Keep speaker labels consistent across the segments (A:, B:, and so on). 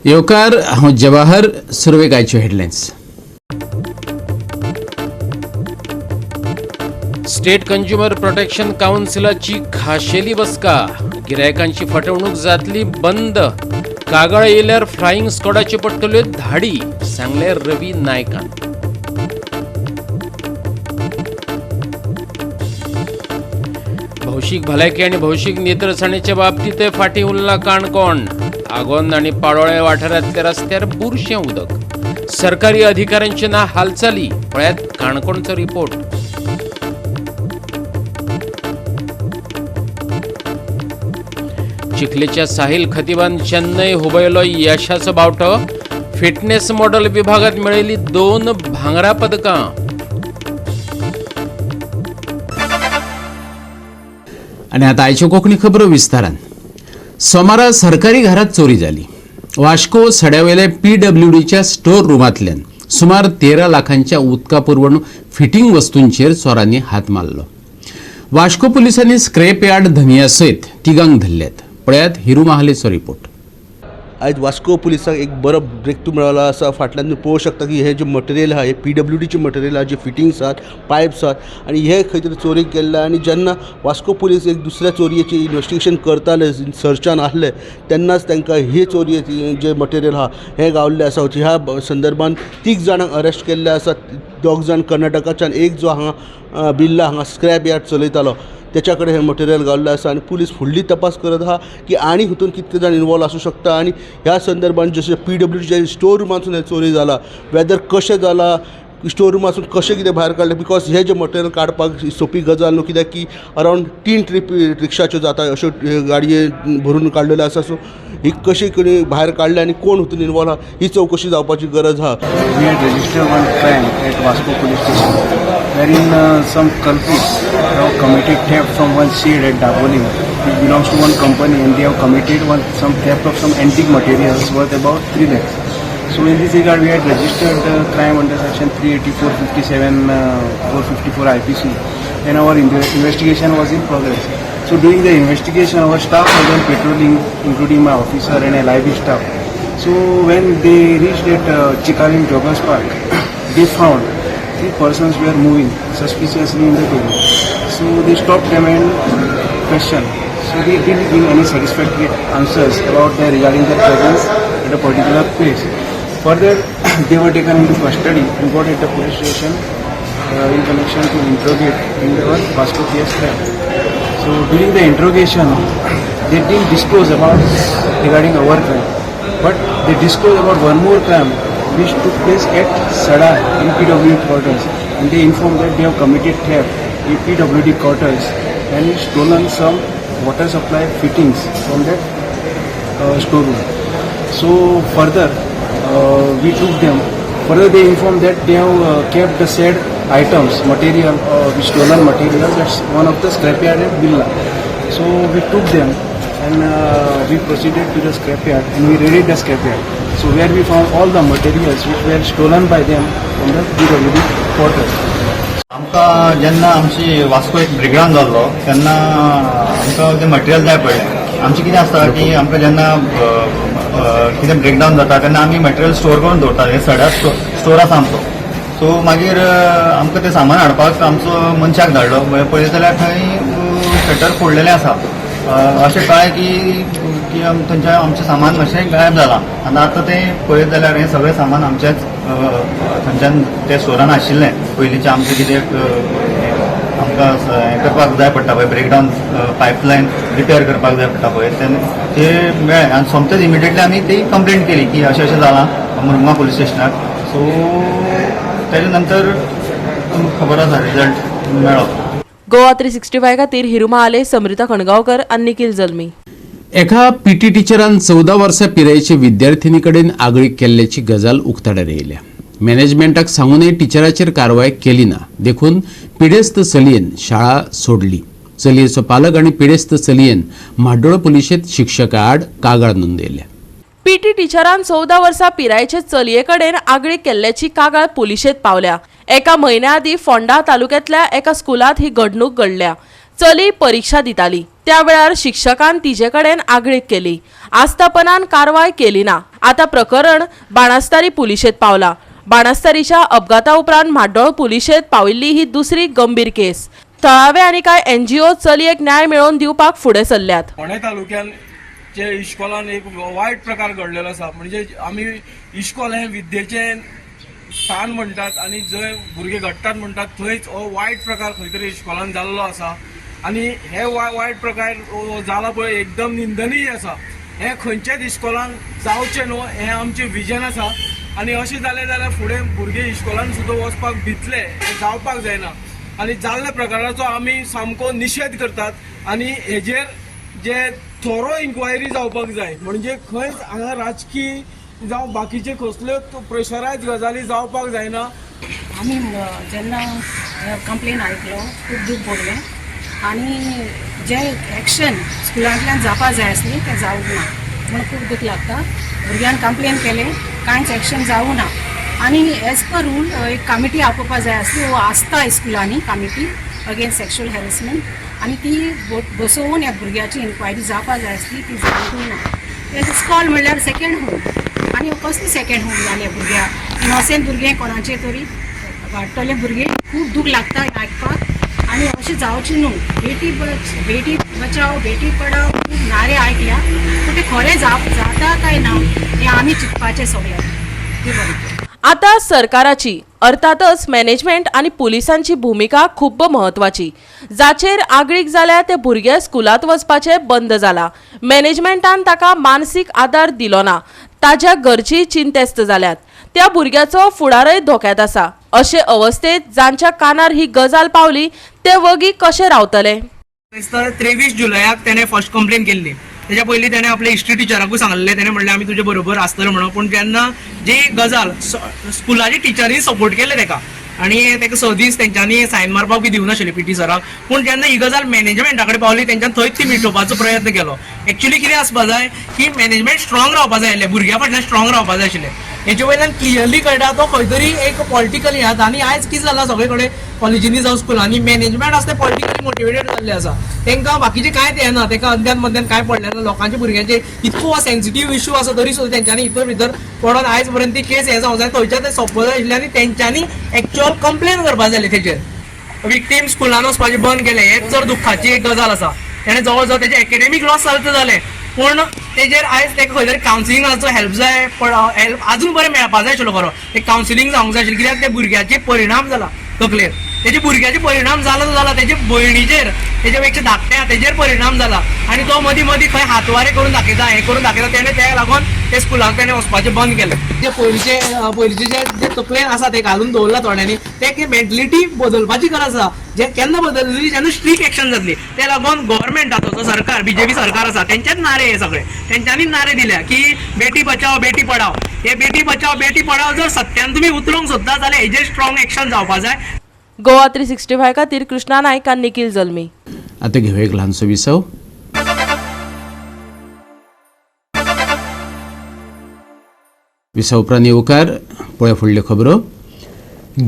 A: येवकार हांव जवाहर सुरवेगायच्यो हेडलायन्स. स्टेट कंज्युमर प्रोटेक्शन काउन्सिलाची खाशेली बसका. गिरायकांची फटवणूक जातली बंद. कागाळ येयल्यार फ्लायिंग स्क्वॉडाच्यो पडटल्यो धाडी, सांगले रवी नायकान. भौशीक भलायकी आनी भौशीक नितळसाणीच्या बाबतींत फाटीं उरला काणकोण. आगोंद आनी पाळोळे वाठारांतल्या रस्त्यार बुरशें उदक. सरकारी अधिकाऱ्यांचे ना हालचाली. पळयात काणकोणचो रिपोर्ट. चिखलेच्या साहिल खतिबान चेन्नई हुबयलो यशाचो बावटो. फिटनेस मॉडेल विभागात मेळयली 2 भांगरा पदकां. आनी आतां आयच्यो कोंकणी खबरो विस्तारान. सोमारा सरकारी घरात चोरी जाली. वास्को सड्यावेले PWDच्या स्टोर रुमांतल्यान सुमार 13 लाखांच्या उदका पुरवण फिटींग वस्तूंचेर चोरांनी हात मारलो. वास्को पुलिसांनी स्क्रॅप यार्ड धनिया सयत तिगांक धरल्यात. पळयात हिरू महालेचो रिपोर्ट.
B: आज वास्को पुलिसांक एक बरो ब्रेक थ्रू मेळ्ळो आसा. फाटल्यान तुम्ही पळोवंक शकता की हे जे मटेरियल आहा, हे PWDचे मटेरियल आहा, जे फिटिंग्स आहात, पायप्स आहात आनी हे खंय तरी चोरीक गेल्ले. आनी जेन्ना वास्को पुलीस एक दुसऱ्या चोरयेची इन्व्हेस्टिगेशन करताले, सर्चान आसले, तेन्नाच तांकां हे चोरयेची जे मटेरियल आहा हे गावल्ले आसा. ह्या संदर्भान 3 जाणांक अरेस्ट केल्ले आसात. 2 जाण कर्नाटकाच्यान, एक जो हांगा बिर्ला हांगा स्क्रॅप यार्ड चलयतालो त्याच्या कडेन हे मटेरियल गावल्लें आसा. आनी पुलीस फुडली तपास करत आहा की आनी हितून कितले जाण इन्वॉल्व आसूं शकता. आनी ह्या संदर्भान जशें PWDच्या स्टोर रुमांतसून हे चोरी जाला, वेदर कशें जाला, स्टोर रुमांतसून कशें कितें भायर काडलें, बिकॉज हे जे मटेरियल काडपाक सोपी गजाल न्हू. कित्याक की अरावंड 3 ट्रीप रिक्षाच्यो जाता अश्यो गाडये भरून काडलेल्यो आसा. सो ही कशी कोणी भायर काडले आनी कोण हितून इन्वॉल्व आहा ही चवकशी जावपाची गरज आहा.
C: We had registered one crime at Vasco police station wherein some culprits have committed theft from one shed at Daboli. It belongs to one company and they have committed some theft of some antique materials worth about 3 lakhs. So in this regard we had registered crime under section 384, 57, 454 IPC and our investigation was in progress. So during the investigation our staff was on patrolling, including my officer and a live staff. So when they reached at Chikalim Joggers Park, they found 3 persons were moving suspiciously in the road. So they stopped them and questioned. So they didn't give any satisfactory answers about regarding their presence at a particular place. Further, they were taken into custody and brought at the police station in connection to interrogate in the Vasco PS crime. So during the interrogation, they didn't disclose about regarding our crime, but they disclosed about one more crime which took place at Sada in PWD quarters, and they informed that they have committed theft in PWD quarters and stolen some water supply fittings from that storeroom. So further, we took them. Further, they informed that they have kept the said items, material, stolen material. That's one of the scrapyard at Billa. So we took them and we proceeded to the scrapyard and we raided the scrapyard. So where we found all the materials which were stolen by them from the PWD quarters.
D: आमकां जेन्ना आमची वास्को एक breakdown जाल्लो तेन्ना आमकां तें material जाय पडलें. आमचें कितें आसता की आमकां जेन्ना कितें ब्रेकडावन जाता तेन्ना आमी मटेरियल स्टोर करून दवरता. हे सड्या स्टोर आसा आमचो. सो मागीर आमकां तें सामान हाडपाक आमचो मनशाक धाडलो. पळयत जाल्यार थंय शटर फोडलेलें आसा. अशें कळ्ळें की थंयचें आमचें सामान मातशें गायब जालां. आनी आतां तें पळयत जाल्यार हें सगळें सामान आमचेंच थंयच्यान त्या स्टोरान आशिल्लें. पयलींचें आमचें कितें आमकां हें करपाक जाय पडटा पळय, ब्रेकडावन पायपलायन रिपेर करपाक जाय पडटा पळय, तें मेळ्ळें. आनी सोमतेच इमिडिएटली आमी ती कंप्लेंट केली की अशें अशें जालां मुर्मा पुलीस स्टेशनार. सो तेजे नंतर खबर आसा रिजल्ट मेळ्ळो.
E: गोवा 365 खातीर हिरू महाले, समृता खणगांवकर आनी निखिल जल्मी.
A: एका PT टिचरान 14 वर्सां पिरायेचे विद्यार्थिनी कडेन आगळीक केल्ल्याची गजाल उक्ताडार येयल्या. मॅनेजमेंटाक सांगूनय टिचराचेर कारवाय केली ना देखून पिडेस्त चलयेन शाळा सोडली. चलयेचो पालक आनी पिडेस्त चलयेन म्हाड्डोळ पुलिशेंत शिक्षका आड कागाळ नोंदयल्या.
E: PT टिचरान 14 वर्सां पिरायेचे चलये कडेन आगळीक केल्ल्याची कागाळ पुलिशेंत पावल्या. एका म्हयन्या आदीं फोंडा तालुक्यांतल्या एका स्कुलांत ही घडणूक घडल्या. चली परीक्षा दिताली त्या वेळार शिक्षकान तिचे कडेन आगळीक केली. आस्थापनान कारवाय केली ना. आता प्रकरण बाणस्तारी पुलिशेंत पावला. बाणस्तारीच्या अपघाता उपरांत म्हाड्डोळ पुलिशेंत पाविल्ली ही दुसरी गंभीर केस. थळावे आनी कांय NGO चलयेक न्याय मेळोवन दिवपाक फुडें सरल्यात.
F: फोंडे तालुक्यात जे इश्कॉलान एक वायट प्रकार घडलेलो आसा. म्हणजे आमी इश्कॉल हे विद्येचें स्थान म्हणटात आनी जंय भुरगे घडटात म्हणटात थंयच हो वायट प्रकार खंय तरी इश्कॉलान जाल्लो आसा. आनी हे वायट प्रकार जाला पळय एकदम निंदनीय आसा. हे खंयच्याच इश्कॉलान जावचें न्हू हें आमचें विजन आसा. आनी अशें जालें जाल्यार फुडें भुरगे इश्कॉलान सुद्दां वचपाक भितले हें जावपाक जायना. आनी जाल्ल्या प्रकाराचो आमी सामको निशेध करतात. आनी हेजेर जे थोरो इन्क्वायरी जावपाक जाय. म्हणजे खंयच हांगा राजकीय जावं बाकीचे कसल्यो प्रेशरायज गजाली जावपाक जायना.
G: आम्ही जेन्ना कंप्लेन आयकलो खूब दूख भोगलें आनी जे एक्शन स्कुलांतल्यान जावपा जाय आसली तें जावंक ना म्हण खूब दूख लागता. भुरग्यान कंप्लेन केलें कांयच एक्शन जावं ना. आनी एज पर रूल एक कमिटी आपोवपा जाय आसली वो आसता स्कुलांनी कमिटी अगेन्स्ट सेक्शुअल हॅरेसमेंट आनी ती बसोवन ह्या भुरग्याची इन्क्वायरी जावपा जाय आसली ती जावंकूय ना. इस्कॉल म्हणल्यार सेकेंड होम आनी कसली सेकेंड होम जालें भुरग्याक. इनोसेंट भुरगें कोणाचें तरी वाडटलें भुरगें खूब दूख लागता हें आयकपाक. आनी अशें जावचें न्हू. बेटी बचाव बेटी पढाव खूब नारे आयकल्या पूण तें खरें जाता काय ना हें आमी चिंतपाचें सगळ्यांनी. देव बरें.
E: आता सरकाराची अर्थातच मॅनेजमेंट आणि पुलिसांची भूमिका खूब महत्वाची. जाचेर आगळीक जाल्या ते भुरगे स्कुलात वचपाचे बंद जाला. मॅनेजमेंटान ताका मानसीक आदार दिलो ना. ताज्या गरजी चिंतेस्त जाल्यात. त्या भुरग्याचो फुडारय धोक्यात आसा. अशे अवस्थेत जांच्या कानार ही गजाल पावली ते वगी कशे रावतले.
H: 23 जुलयाक त्याने फर्स्ट कंप्लेन केल्ली. त्याच्या पयलीं त्याने आपल्या हिस्ट्री टिचराकूय सांगलें. त्याने म्हणलें आमी तुजे बरोबर आसतलो म्हणून. पूण जेन्ना जी गजाल स्कुलाची टिचरींनी सपोर्ट केले तेका आनी तेका 6 दीस तेंच्यांनी सायन मारपाक बी दिवनाशिल्ले PT सराक. पूण जेन्ना ही गजाल मॅनेजमेंटा कडेन पावली तेंच्यान थंयच ती मिटोवपाचो प्रयत्न केलो. एक्चुअली कितें आसपा जाय की मॅनेजमेंट स्ट्रॉंग रावपा जाय आसलें. भुरग्यां फाटल्यान स्ट्रॉंग रावपा जाय आशिल्लें. हेचे वयल्यान क्लियरली कळटा तो खंय तरी एक पॉलिटिकली आसा. आनी आयज कितें जाला सगळे कडेन कॉलेजींनी जावं स्कुलांनी मॅनेजमेंट आसा ते पॉलिटिकली मोटिवेटेड जाल्ले आसा. तांकां बाकीचे कांय येना. तांकां अद्यान मध्यान कांय पडलें ना. लोकांच्या भुरग्यांचे इतको सेन्सिटीव इश्यू आसा तरी सुद्दां तेंच्यांनी भितर पडोन आयज पर्यंत ती केस हें जावंक जाय थंयच्या ते सोंपो जाय आशिल्लें. आनी तेंच्यांनी एक्चुअल कंप्लेन करपाक जाय तेचेर. विक्टीम स्कुलान वचपाचें बंद केलें. हेच जर दुख्खाची एक गजाल आसा. तेणें जवळ जवळ तेजें एकेडेमीक लॉस जालें जालें. पूण तेजेर आयज तेका खंय तरी कावन्सिलिंगाचो हेल्प जाय हेल्प अजून बरें मेळपा जाय आशिल्लो खरो. ते कावन्सिलिंग जावंक जाय आशिल्लें. कित्याक ते भुरग्याचे परिणाम जाला तकलेर. तेजे भुरग्याचे परिणाम जाला तेजे भयणीचेर तेजे पेक्षा धाकट्या तेजेर परिणाम जाला. आनी तो मदीं मदीं खंय हातवारे करून दाखयता हें करून दाखयता. तेणें त्या लागून ते स्कुलाक तेणें वचपाचें बंद केलें. जे पयलींचे जे तकलेन आसा ते घालून दवरला थोड्यांनी ते मेंटलिटी बदलपाची गरज आसा. जे केन्ना बदलली जेन्ना स्ट्रीक एक्शन जातली. त्या लागून गव्हर्मेंटाचो जो सरकार BJP सरकार आसा तेंचेच नारे हे सगळे. तेंच्यांनी नारे दिल्या की बेटी बचाव बेटी पढाव. हे बेटी बचाव बेटी पढाव जर सत्यान तुमी उतरूंक सोदता जाल्यार हेजेर स्ट्रॉंग एक्शन जावपा जाय.
E: गोवा 365 खातीर कृष्णा नायक आनी निखिल जल्मी.
A: आता घेऊया एक लहानसो विसव. विसव उपरांत येवकार पळय फुडल्यो खबरो.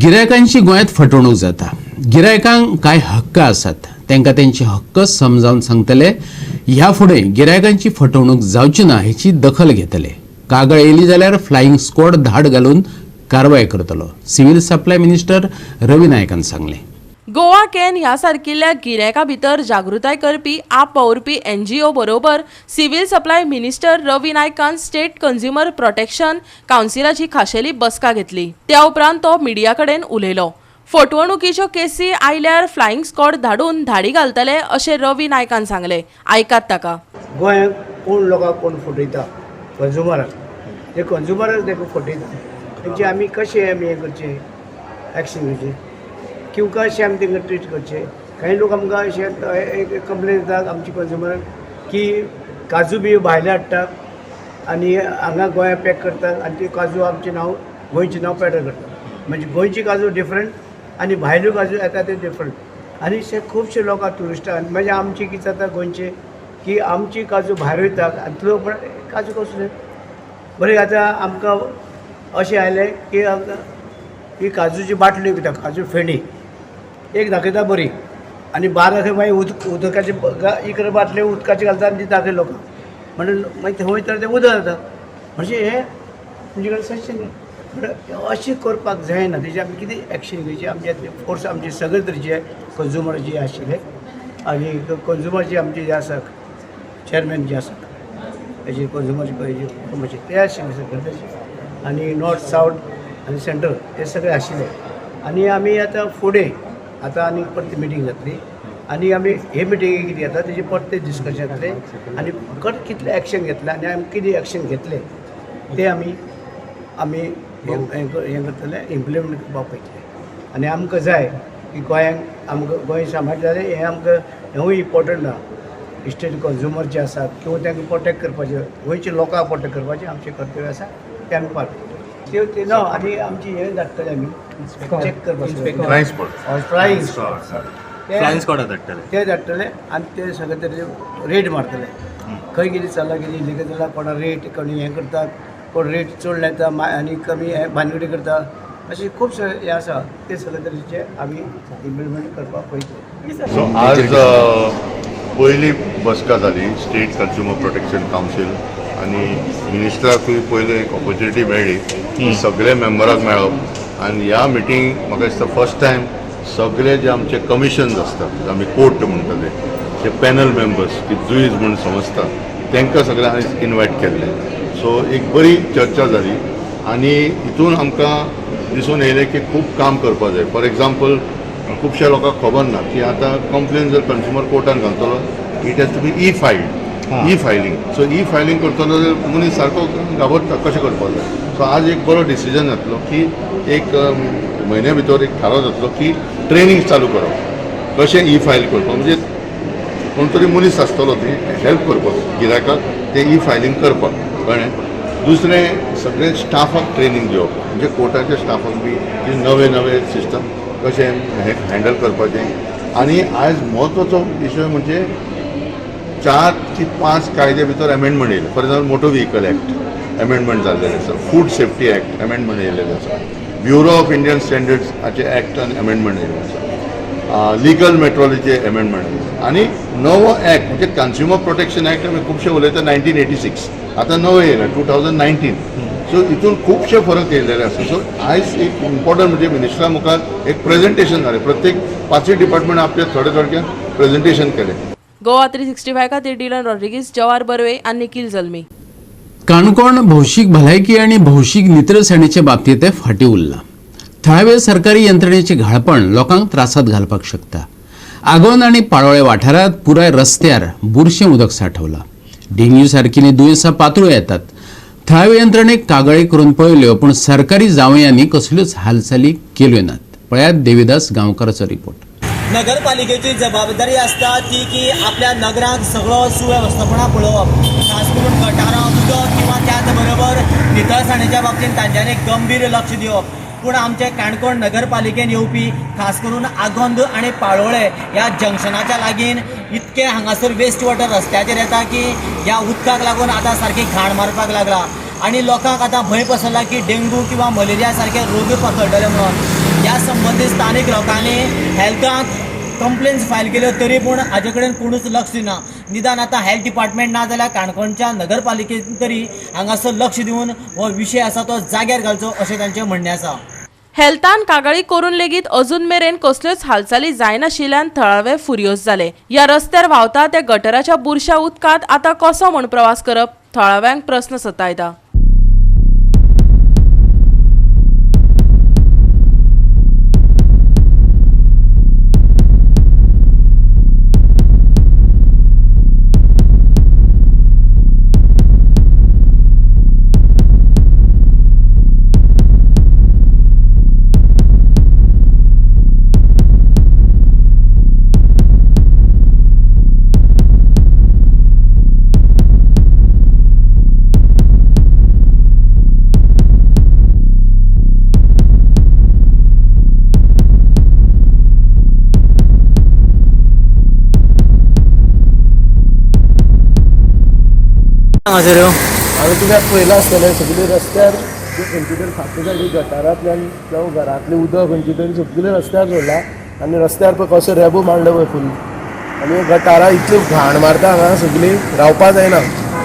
A: गिरायकांची गोंयांत फटवणूक जाता. गिरायकांक कांय हक्क आसात. तांकां तेंचे हक्क समजावन सांगतले. ह्या फुडें गिरायकांची फटवणूक जावची ना हेची दखल घेतले. कागाळ येयली जाल्यार फ्लायिंग स्क्वॉड धाड घालून कारवाय करतलो. सिव्हिल सप्लाय मिनिस्टर रवी नायकान सांगलें.
E: गोवा कॅन ह्या सारकिल्ल्या गिरायकां भितर जागृताय करपी आप वावुरपी NGO बरोबर सिव्हिल सप्लाय मिनिस्टर रवी नायकान स्टेट कंझ्युमर प्रोटेक्शन कावन्सिलाची खाशेली बसका घेतली. त्या उपरांत तो मिडिया कडेन उलयलो. फटवणुकीच्यो केसी आयल्यार फ्लायिंग स्क्वॉड धाडून धाडी घालतले अशें रवी नायकान सांगलें. आयकात ताका.
C: गोंयांत कोण लोकांक कोण फटयता कंझ्युमराक. ते कंझ्युमराक देखून फटयता. तेंचे आमी कशें आमी हें करचें एक्शन घेवचें किंवा कशें आमी तेंकां ट्रीट करचें. काही लोक आमकां अशें कंप्लेन येतात आमची कंझ्युमराक की काजू बी भायले हाडटात आनी हांगा गोंया पॅक करतात आनी ते काजू आमचें नांव गोंयचें नांव पॅडर करतात. म्हणजे गोंयची काजू डिफरंट आनी भायल्यो काजू येता ते डिफरंट. आनी अशे खुबशे लोक ट्युरिस्टां म्हणजे आमची कितें जाता गोंयचे की आमची काजू भायर वयतात आनी लोक काजू कसले बरें आतां आमकां अशें आयलें की ही काजूची बाटली विकता काजू फेणी एक दाखयता बरी आनी बारा थंय मागीर उदकाचे इकडे बाटले उदकाचे घालता आनी दिता थंय लोकांक म्हणून मागीर थंय वयता तें उदक जाता म्हणजे हे तुमचे कडेन सजेशन म्हणल्यार अशें करपाक जायना तेजें आमी कितें एक्शन घेवची आमचे फोर्स आमचे सगळे तरेचे कंज्युमर जे आशिल्ले आनी कंज्युमर जे आमचे जे आसा चेअरमॅन जे आसा हेजे कंज्युमरचे कुटुंबाचे ते आशिल्ले सगळे आनी नॉर्थ सावथ आनी सेंट्रल हे सगळे आशिल्ले आनी आमी आतां फुडें आतां आनी परती मिटींग जातली आनी आमी हे मिटिंगेक कितें जाता तेजे परते डिस्कशन जातले आनी फकत कितले एक्शन घेतले आनी आमी कितें एक्शन घेतले ते आमी हें करतले इम्प्लिमेंट करपाक पळयतले आनी आमकां जाय की गोंयांक आमकां गोंय सांबाळ जालें हें आमकां हेंवूय इम्पॉर्टंट ना स्टेट कंज्युमर जे आसात किंवा तांकां प्रोटेक्ट करपाचें गोंयच्या लोकांक प्रोटेक्ट करपाचें आमचें कर्तव्य आसा तें आमी पार ते ना आनी आमची हें धाडटले आमी चॅक करपाचें फ्लायींग स्क्वॉड ते धाडटले आनी ते सगळे तरेचे रेड मारतले खंय कितें चल्लां कितें इलिगल जालां कोणा रेट कोणी हें करतात कोण रेट चड लायता आनी कमी हें भानगडी करता अशें खुबशे हें आसा ते सगळे तरेचे आमी इम्प्लिमेंट करपाक पळयतले
I: सो आज पयली बसका जाली स्टेट कंज्युमर प्रोटेक्शन कावन्सील आनी मिनिस्टराकूय पयली एक ऑपॉर्च्युनिटी मेळ्ळी सगळे मेंबराक मेळप आनी ह्या मिटींग म्हाका दिसता फर्स्ट टायम सगळे जे आमचे कमिशन्स आसतात आमी कोर्ट म्हणटा ते पॅनल मेंबर्स की जुईज म्हणून समजता तांकां सगळ्यांक इन्वायट केल्ले सो एक बरी चर्चा जाली आनी हितून आमकां दिसून येयलें की खूब काम करपाक जाय फॉर एग्जाम्पल खुबश्या लोकांक खबर ना की आतां कंप्लेन जर कंज्युमर कोर्टान घालतलो it has to be e filing so e filing करतलो जाल्यार मनीस सारको घाबरता कशें करपाक जाय सो आज एक बरो डिसिजन जातलो की एक म्हयन्या भितर एक थारो जातलो की ट्रेनींग चालू करप कशें ई फायल करपाक म्हणजे कोण तरी मनीस आसतलो ती हेल्प करपाक गिरायकाक ते ई फायलींग करपाक कळ्ळें दुसरें सगळे स्टाफाक ट्रेनींग दिवप म्हणजे कोर्टाच्या स्टाफाक बी जे नवे नवे सिस्टम कशें हँडल करपाचें आनी आयज म्हत्वाचो विशय म्हणजे 4 ते 5 कायदे भितर अमेंडमेंट येयले for example motor vehicle act amendment जाल्लेलें आसा फूड सेफ्टी एक्ट अमेंडमेंट येयल्लेलें आसा ब्युरो ऑफ इंडियन स्टँडर्ड्साचे एक्टान अमेंडमेंट येयल्लें आसा लिगल मेट्रोलॉजी अमेंडमेंट आनी नवो एक्ट म्हणजे कंज्युमर प्रोटेक्शन एक्ट आमी खुबशे उलयता 1986 आतां नवो येयला 2019 सो हितून खुबशे फरक येयलेले आसा सो आयज एक इम्पॉर्टंट म्हणजे मिनिस्टरा मुखार एक प्रेझेंटेशन जालें प्रत्येक 5 डिपार्टमेंट आपले थोड्या प्रेझेंटेशन केलें
E: गोवा 365 खातीर डिलन रॉड्रिगीस जवार बर्वे आनी निखिल जल्मी
A: काणकोण भौशीक भलायकी आणि भौशीक नितळसाणीच्या बाबतीत ते फाटी उरला थळाव्या सरकारी यंत्रणेचे घाळपण लोकांक त्रासात घालपाक शकता आगोंद आणि पाळोळे वाठारात पुराय रस्त्यार बुरशें उदक साठवला डेंग्यू सारकिली दुयेंसां पातळून येतात थळाव्या यंत्रणेक कागाळी करून पळयल्यो पूण सरकारी जावयांनी कसल्योच हालचाली केल्यो नात पळयात देविदास गांवकाराचो रिपोर्ट
J: नगरपालिकेची जबाबदारी असता ती की आपल्या नगरांत सगळो सुवेवस्थापना पळोवप खास करून गटारां उदक किंवा त्याच बरोबर नितळसाणीच्या बाबतींत तांच्यांनी गंभीर लक्ष दिवप पूण आमचे काणकोण नगरपालिकेन येवपी खास करून आगोंद आनी पाळोळे ह्या जंक्शनाच्या लागीं इतके हांगासर वेस्ट वॉटर रस्त्याचेर येता की ह्या उदकाक लागून आतां सारकी घाण मारपाक लागला आनी लोकांक आतां भंय पसरला की डेंगू किंवा मलेरिया सारखे रोग पसरतले म्हणून ह्या संबंदीत स्थानीक लोकांनी हेल्थाक कंप्लेन्स फायल केल्यो तरी पूण हाजे कडेन कोणूच लक्ष दिना निदान आतां हेल्थ डिपार्टमेंट ना जाल्यार काणकोणच्या नगरपालिकेन तरी हांगासर लक्ष दिवन हो विशय आसा तो जाग्यार घालचो अशें तांचें म्हणणें आसा
E: हेल्थान कागाळी करून लेगीत अजून मेरेन कसल्योच हालचाली जायनाशिल्ल्यान थळावे फुरियोज जाले ह्या रस्त्यार व्हांवता त्या गटराच्या बुरश्या उदकांत आतां कसो म्हूण प्रवास करप थळाव्यांक प्रस्न सतायता
C: हांवें तुका पळयलां आसतलें सगळे रस्त्यार खंयची तरी फाटी जाली गटारांतल्यान जावं घरांतलें उदक खंयची तरी सगळें रस्त्यार सोडलां आनी रस्त्यार पळय कसो रेबू मांडलो पळय फूल आनी गटारां इतली घाण मारता हांगा सगळी रावपा जायना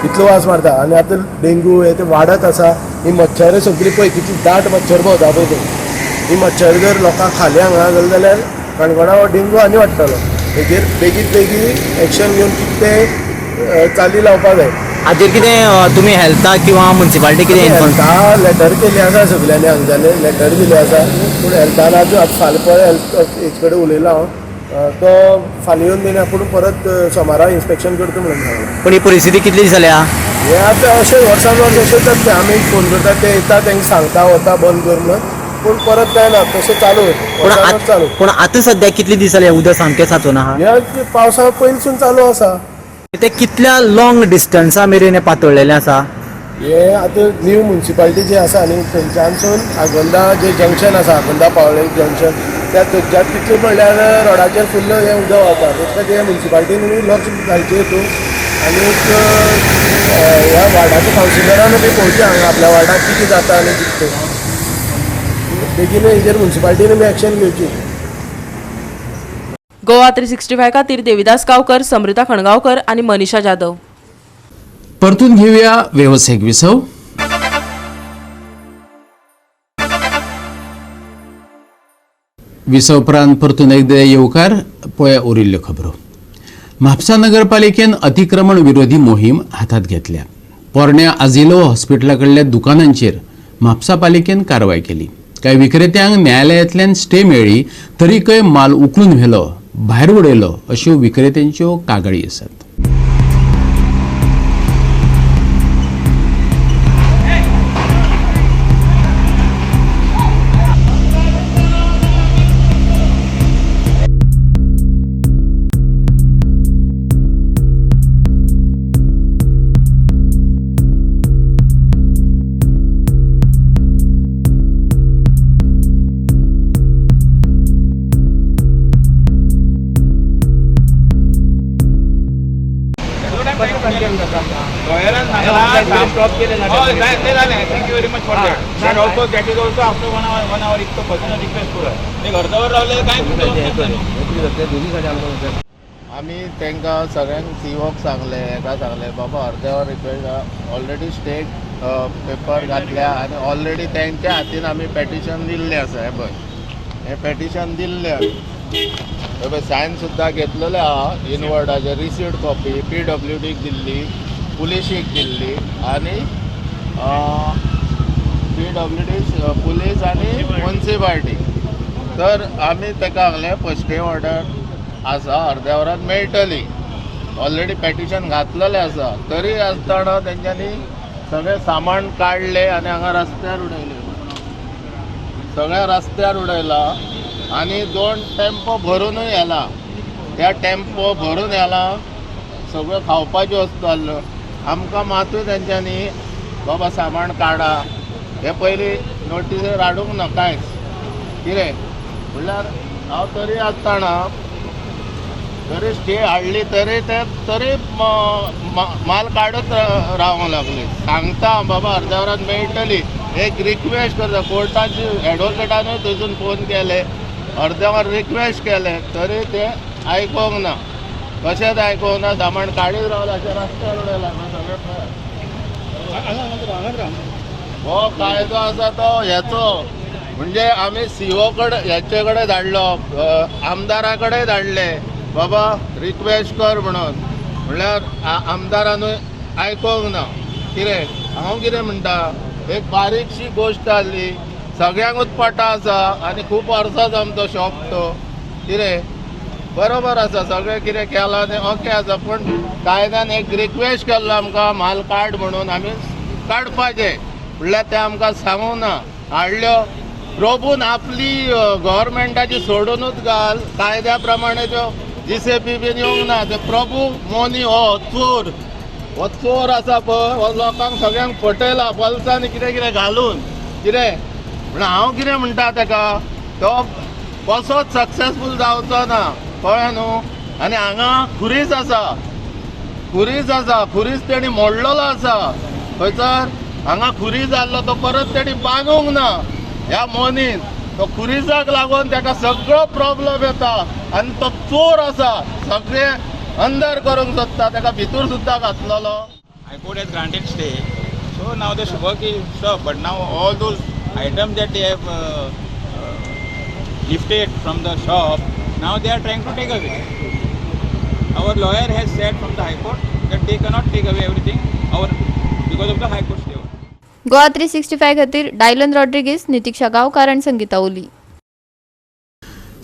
C: इतलो वास मारता आनी आतां डेंगू हे ते वाडत आसा ही मच्छर सगळी पळय कितली दाट मच्छर भोंवता पळय थंय ही मच्छर जर लोकांक खाली हांगा जाल्यार काणकोणा हो डेंगू आनी वाडटलो हेजेर बेगीत बेगीत एक्शन घेवन कितें चाली लावपा जाय
J: हाचेर कितें तुमी हेल्थाक किंवा म्युन्सिपालिटी कितें इन्फॉर्म
C: हेल्था लेटर केली आसा सगळ्यांनी हांगच्यानी लेटर दिली आसा पूण हेल्थान आजून फाल्यां पळय हेल्थ हेजे कडेन उलयला हांव तो फाल्यां येवन दिना पूण परत सोमारा इन्स्पेक्शन करता म्हणून सांगला
J: पूण ही परिस्थिती कितली दीस जाल्या
C: हे आतां अशें वर्सान वर्स अशेंच जाता आमी फोन करता ते येता तांकां सांगता वता बंद कर म्हणून पूण परत जायना तशें चालू वर्सानच चालू
J: पूण आतां सद्या कितली दीस जाले उदक सामकें साचून आहा
C: हे पावसा पयलीसून चालू आसा
J: ते कितल्या लॉंग डिस्टन्सा मेरेन हें पातळलेलें आसा
C: हे आतां न्यू म्युन्सिपालिटी जी आसा न्ही थंयच्यानसून आगोंदा जे जंक्शन आसा आगोंदा पावले जंक्शन त्या थंयच्यान कितले म्हणल्यार रोडाचेर फुल्ल हें उदक वता तेच खातीर म्युन्सिपालिटीन लक्ष घालचें हितून आनीक ह्या वार्डाच्या कावन्सिलरान बी पळोवचें हांगा आपल्या वार्डाक कितें जाता आनी कितें बेगीन हेजेर म्युन्सिपालिटीन बी एक्शन घेवची
E: गोवा 365 खातीर देविदास गांवकर, समृता खणगांवकर आणि मनीषा जाधव.
A: परतून घेऊया व्यावसायिक विसव. विसवपरांत परतून एकदा येवकार पळया उरिल्ल्यो खबरो. म्हापसा नगरपालिकेन अतिक्रमण विरोधी मोहीम हातात घेतल्या. पोरण्या आजिलो हॉस्पिटला कडल्या दुकानांचेर म्हापसा पालिकेन कारवाय केली. कांय विक्रेत्यांक न्यायालयातल्यान स्टे मेळ्ळी तरीकय माल उखलून व्हेलो, भायर उडयलो अश्यो विक्रेत्यांच्यो कागाळी आसात.
K: आमी तांकां सगळ्यांक सीओक सांगले हेका सांगले बाबा अर्देवर रिक्वेस्ट ऑलरेडी स्टेट पेपर घातल्या आनी ऑलरेडी तेंच्या हातीन आमी पेटिशन दिल्लें आसा. हे पळय हें पेटिशन दिल्लें हे पळय सायन सुद्दां घेतलेलें आहा इनवर्डाचेर रिसिव्ड कॉपी PWDक दिल्ली, पुलिशीक दिल्ली आनी PWD पुलीस आनी म्युन्सिपालिटी. तर आमी ताका सांगलें फर्स्ट ऑर्डर आसा अर्द्या वरात मेळटली. ऑलरेडी पेटिशन घातलेलें आसा तरी आसतना तेंच्यांनी सगळें सामान काडलें आनी हांगा रस्त्यार उडयलें. सगळ्या रस्त्यार उडयला आनी 2 टेम्पो भरूनय येला. त्या टेम्पो भरून येला सगळ्यो खावपाच्यो वस्तू आहल्यो. आमकां मातूय तेंच्यांनी बाबा सामान काडा हे पयलीं नोटीसेर हाडूंक ना कांयच. कितें म्हणल्यार हांव तरी आसतना तरी स्टे हाडली तरी ते तरी माल काडत रावंक लागले. सांगता बाबा अर्द्या वरात मेळटली. एक रिक्वेस्ट करता कोर्टाची एडवोकेटानूय थंयसून फोन केले अर्द्या वर रिक्वेस्ट केले तरी ते आयकोंक ना. कशेंच आयकोंक ना. सामान काडीत रावला अशें रस्त्यार उडयला. हो कायदो आसा तो हेचो म्हणजे आमी सीओ कडेन हेचे कडेन धाडलो आमदारा कडेन धाडले बाबा रिक्वेस्ट कर म्हणून. म्हणल्यार आमदारानूय आयकोंक ना. कितें हांव कितें म्हणटा एक बारीकशी गोश्ट आहली सगळ्यांकूच पटा आसा आनी खूब वर्सां आमचो शॉप तो. कितें बरोबर आसा सगळें कितें केलां तें ओके आसा पूण कायद्यान एक रिक्वेस्ट केल्लो आमकां माल काड म्हणून आमी काडपाचें म्हणल्यार तें आमकां सांगूंक ना. हाडल्यो रोबून आपली गव्हर्मेंटाची सोडूनूच घाल कायद्या प्रमाणे ज्यो JCB बीन येवंक ना. ते प्रभू मोनी हो चोर आसा पळय हो लोकांक सगळ्यांक फटयला पल्सांनी कितें कितें घालून. कितें म्हण हांव कितें म्हणटा ताका तो कसोच सक्सेसफूल जावचो ना कळ्ळें न्हू. आनी हांगा खुरीस आसा खुरीस तेणी मोडलेलो आसा खंयसर हांगा खुरी जाल्लो तो परत तेणी बांदूंक ना ह्या मोनीन. तो कुरिजाक लागून ताका सगळो प्रॉब्लेम येता आनी तो चोर आसा सगळे अंदर करूंक सोदता ताका भितूर सुद्दां घातलेलो.
L: High Court has granted stay, so now the work is stopped. But now all those items that they have lifted from the shop, now they are trying to take away. Our lawyer has said from the High Court that they cannot take away everything because of the High Court stay.
M: Goa 365 खातीर Dylan Rodrigues, नितीक्षा गांवकार आनी संगीता ओली.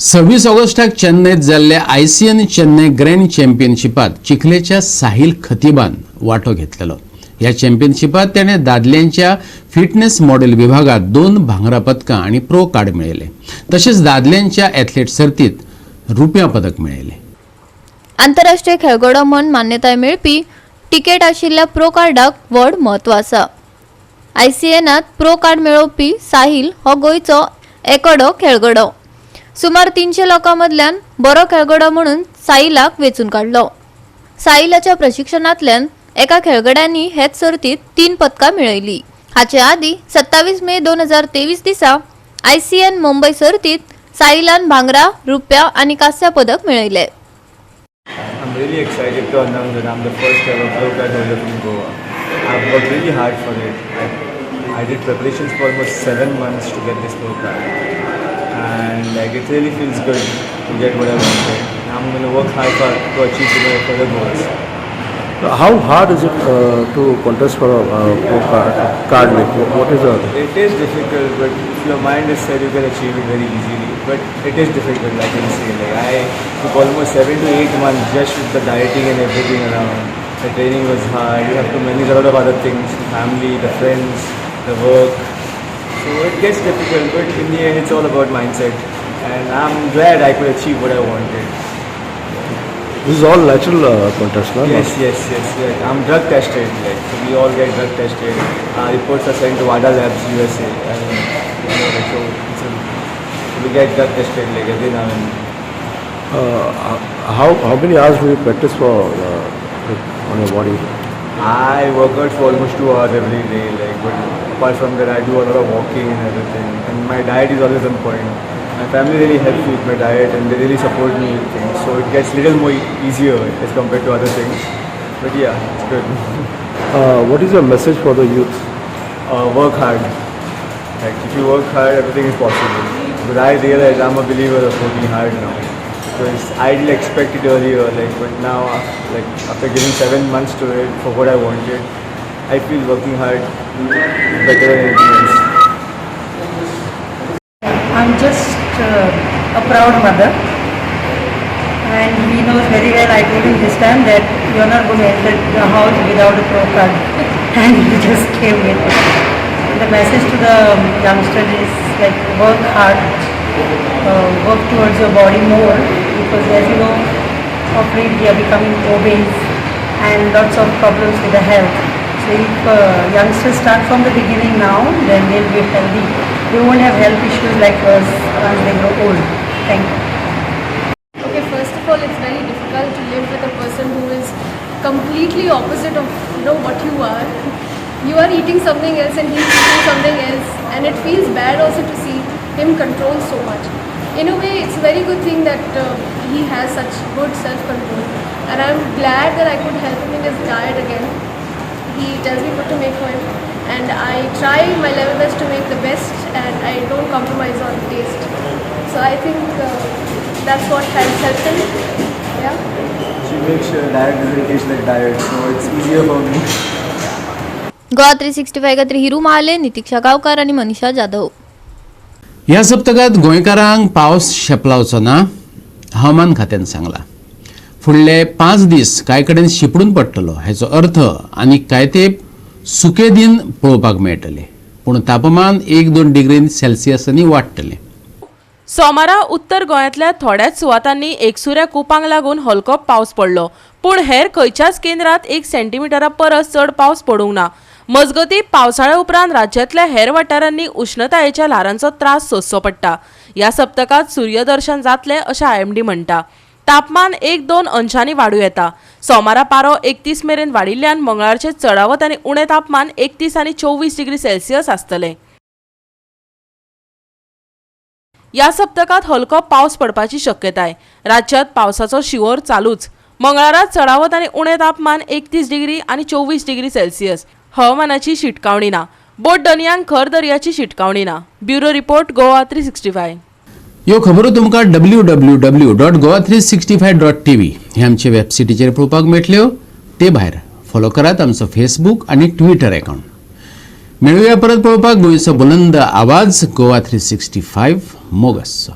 A: 26 ऑगस्टाक चेन्नईत जाल्ल्या ICN Chennai grand चॅम्पियनशिपात चिखलेच्या Sahil खतिबान वांटो घेतलेलो. ह्या चॅम्पियनशिपात त्याने दादल्यांच्या फिटनेस मॉडेल विभागात 2 भांगरा पदकां आणि प्रो कार्ड मेळयले. तशेंच दादल्यांच्या एथलेट सर्तीत रुप्या पदक मेळयले.
M: आंतरराष्ट्रीय खेळगडो म्हूण मान्यताय मेळपी टिकेट आशिल्ल्या प्रो कार्डाक व्हड म्हत्व आसा. ICNात प्रो कार्ड मेळोवपी साहिल हो गोंयचो एकोडो खेळगडो. सुमार 300 लोकां मदल्यान बरो खेळगडो म्हणून साहिलाक वेंचून काडलो. साहिलाच्या प्रशिक्षणांतल्यान एका खेळगड्यांनी हेच सर्तीत 3 पदकां मेळयली. हाचे आदीं 27 मे 2023 दिसा ICN मुंबय सर्तीत साहिलान भांगरा, रुप्या आनी कांस्य पदक मेळयले.
C: I'm really excited to announce that I'm the first ever pro card holder from Goa. I've worked really hard for it. I did preparations for almost 7 months to get this pro card, and like it really feels good to get what I wanted. I'm going to work hard to achieve my further goals.
B: How hard is it to contest for a pro card? What is it?
C: It is difficult, but if your mind is set, you can achieve it very easily. But it is difficult, I can say. Like I took almost 7 to 8 months just with the dieting and everything around. The training was hard. You have to manage a lot of other things, the family, the friends, the work. So it gets difficult, but in the end, it's all about mindset. And I'm glad I could achieve what I wanted.
B: This is all natural contest, no?
C: Yes. Like, I'm drug tested. Like so we all get drug tested. Reports are sent to WADA Labs, USA, and like, so we get drug tested like every now and then.
B: How many hours do you practice for on your body?
C: I work out for almost 2 hours every day. Like, but apart from that, I do a lot of walking and everything. And my diet is always on point. My family really helps me with my diet, and they really support me with things. So it gets little more easier as compared to other things. But yeah, it's good.
B: What is your message for the youth?
C: Work hard. Like if you work hard, everything is possible. But I realize I'm a believer of working hard now. Because I didn't expect it earlier, but now, after giving 7 months to it for what I wanted, I feel working hard better than anything else.
G: I'm just a proud mother, and he knows very well. I told him this time that you're not going to enter the house without a pro card, and he just came with it. The message to the youngsters is like work hard, work towards your body more, because as you know, of late we are becoming obese and lots of problems with the health. So if youngsters start from the beginning now, then they'll be healthy. They won't have health issues like us once they grow old. Thank you.
N: Okay, first of all, it's very difficult to live with a person who is completely opposite of what you are. You are eating something else and he's eating something else, and it feels bad also to see him control so much. In a way, it's a very good thing that he has such good self-control, and I'm glad that I could help him in his diet again. He tells me what to make for him, and I try my level best to make the best, and I don't compromise on taste. So I think that's what has helped him. Yeah.
C: She makes sure diet doesn't taste like diet, so it's easier for me.
M: Goa 365 खातीर हिरू महाले, नितीक्षा गांवकार आनी मनीषा जाधव.
A: ह्या सप्तकात गोंयकारांक पावस शेपलावचो ना, हवामान खात्यान सांगला. फुडले 5 दीस कांय कडेन शिपडून पडटलो, हेचो अर्थ आनी कांय तेंप सुके दिन पळोवपाक मेळटले, पूण तापमान 1-2 डिग्री सेल्सियसांनी वाडटलें.
E: सोमारा उत्तर गोंयांतल्या थोड्याच सुवातांनी एकसुऱ्या कुपांक लागून हलको पावस पडलो, पूण हेर खंयच्याच केंद्रात 1 सेंटीमिटरा परस चड पावस पडूंक ना. मजगतीं पावसाळ्या उपरांत राज्यांतल्या हेर वाठारांनी उश्णतायेच्या ल्हारांचो त्रास सोंसचो पडटा. ह्या सप्तकात सूर्यदर्शन जातलें अशें IMD म्हणटा. तापमान 1-2 अंशांनी वाडूं येता. सोमारा पारो 31 मेरेन वाडिल्ल्यान मंगळारचे चडावत आनी उणें तापमान 31 आनी 24 डिग्री सेल्सियस आसतलें. या सप्तकात हलको पावस पडपाची शक्यताय. राज्यात पावसाचो शिवर चालूच. मंगळारा चढावत आणि उणे तापमान 31 डिग्री आणि 24 डिग्री सेल्सियस. हवामानाची शिटकावणी ना. बोट दनयांक खर दर्याची शिटकावणी ना. Bureau report Goa 365.
A: ह्यो खबरो तुमकां www.goa365.tv हे आमचे वेबसायटीचेर पळोवपाक मेळटल्यो. ते भायर फॉलो करात आमचो फेसबूक आणि ट्विटर अकाउंट. मेळुया परत पळोवपाक गोंयचो बुलंद आवाज गोवा 365 मोगस.